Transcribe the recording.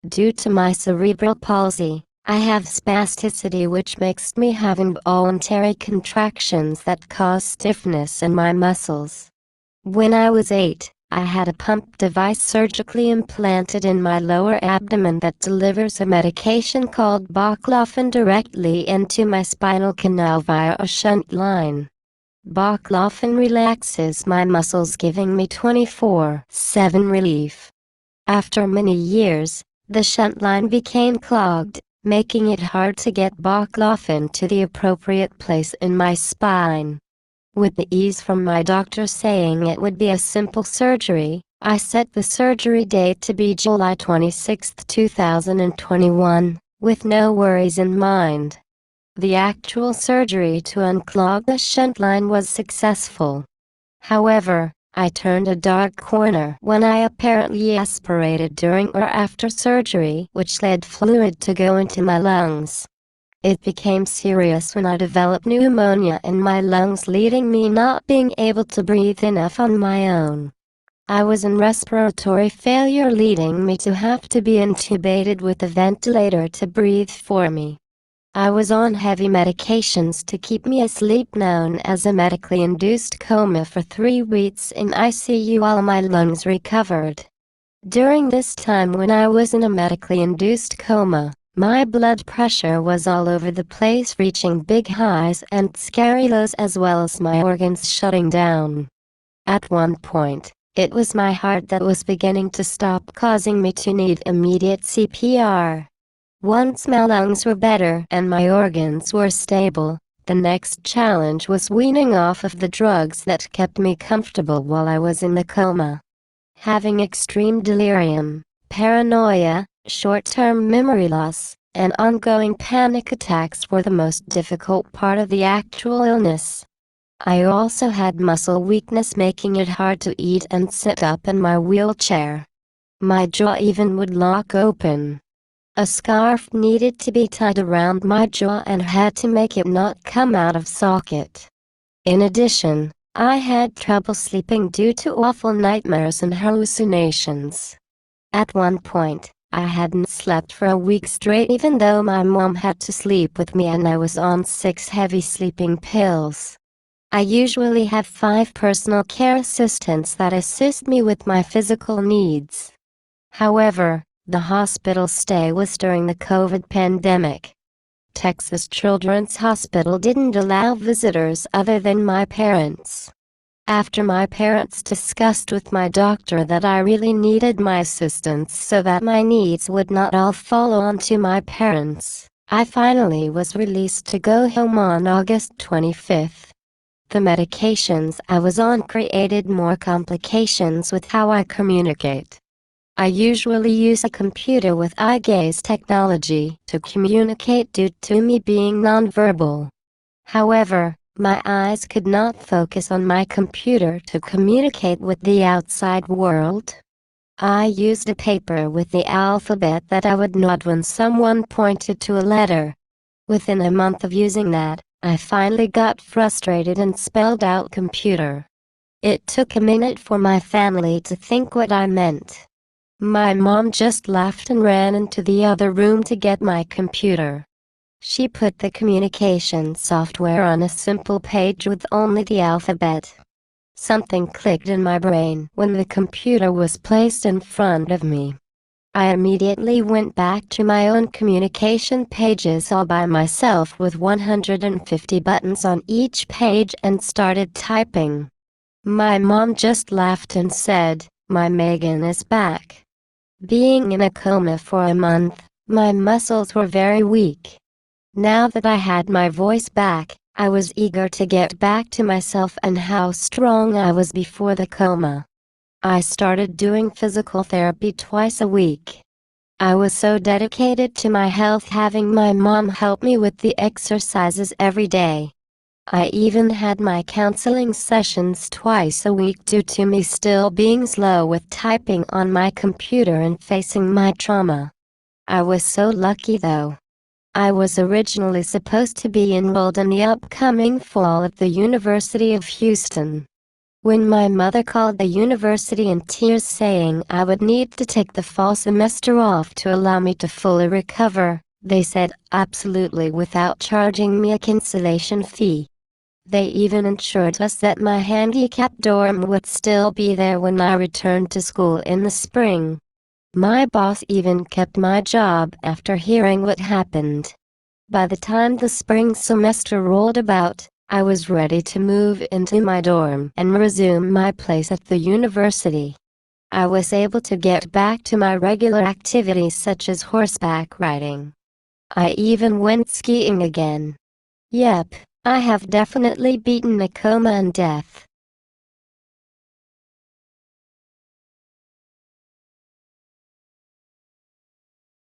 Due to my cerebral palsy, I have spasticity, which makes me have involuntary contractions that cause stiffness in my muscles. When I was 8, I had a pump device surgically implanted in my lower abdomen that delivers a medication called baclofen directly into my spinal canal via a shunt line. Baclofen relaxes my muscles, giving me 24/7 relief. After many years, the shunt line became clogged, making it hard to get baclofen to the appropriate place in my spine. With the ease from my doctor saying it would be a simple surgery, I set the surgery date to be July 26, 2021, with no worries in mind. The actual surgery to unclog the shunt line was successful. However, I turned a dark corner when I apparently aspirated during or after surgery, which led fluid to go into my lungs. It became serious when I developed pneumonia in my lungs, leading me not being able to breathe enough on my own. I was in respiratory failure, leading me to have to be intubated with a ventilator to breathe for me. I was on heavy medications to keep me asleep, known as a medically induced coma, for 3 weeks in ICU while my lungs recovered. During this time when I was in a medically induced coma, my blood pressure was all over the place, reaching big highs and scary lows, as well as my organs shutting down. At one point, it was my heart that was beginning to stop, causing me to need immediate CPR. Once my lungs were better and my organs were stable, the next challenge was weaning off of the drugs that kept me comfortable while I was in the coma. Having extreme delirium, paranoia, short-term memory loss, and ongoing panic attacks were the most difficult part of the actual illness. I also had muscle weakness, making it hard to eat and sit up in my wheelchair. My jaw even would lock open. A scarf needed to be tied around my jaw and had to make it not come out of socket. In addition, I had trouble sleeping due to awful nightmares and hallucinations. At one point, I hadn't slept for a week straight, even though my mom had to sleep with me and I was on 6 heavy sleeping pills. I usually have 5 personal care assistants that assist me with my physical needs. However, the hospital stay was during the COVID pandemic. Texas Children's Hospital didn't allow visitors other than my parents. After my parents discussed with my doctor that I really needed my assistance so that my needs would not all fall onto my parents, I finally was released to go home on August 25th. The medications I was on created more complications with how I communicate. I usually use a computer with eye gaze technology to communicate due to me being nonverbal. However, my eyes could not focus on my computer to communicate with the outside world. I used a paper with the alphabet that I would nod when someone pointed to a letter. Within a month of using that, I finally got frustrated and spelled out computer. It took a minute for my family to think what I meant. My mom just laughed and ran into the other room to get my computer. She put the communication software on a simple page with only the alphabet. Something clicked in my brain when the computer was placed in front of me. I immediately went back to my own communication pages all by myself with 150 buttons on each page and started typing. My mom just laughed and said, "My Megan is back." Being in a coma for a month, my muscles were very weak. Now that I had my voice back, I was eager to get back to myself and how strong I was before the coma. I started doing physical therapy twice a week. I was so dedicated to my health, having my mom help me with the exercises every day. I even had my counseling sessions twice a week due to me still being slow with typing on my computer and facing my trauma. I was so lucky though. I was originally supposed to be enrolled in the upcoming fall at the University of Houston. When my mother called the university in tears saying I would need to take the fall semester off to allow me to fully recover, they said absolutely without charging me a cancellation fee. They even ensured us that my handicapped dorm would still be there when I returned to school in the spring. My boss even kept my job after hearing what happened. By the time the spring semester rolled about, I was ready to move into my dorm and resume my place at the university. I was able to get back to my regular activities such as horseback riding. I even went skiing again. Yep, I have definitely beaten a coma and death.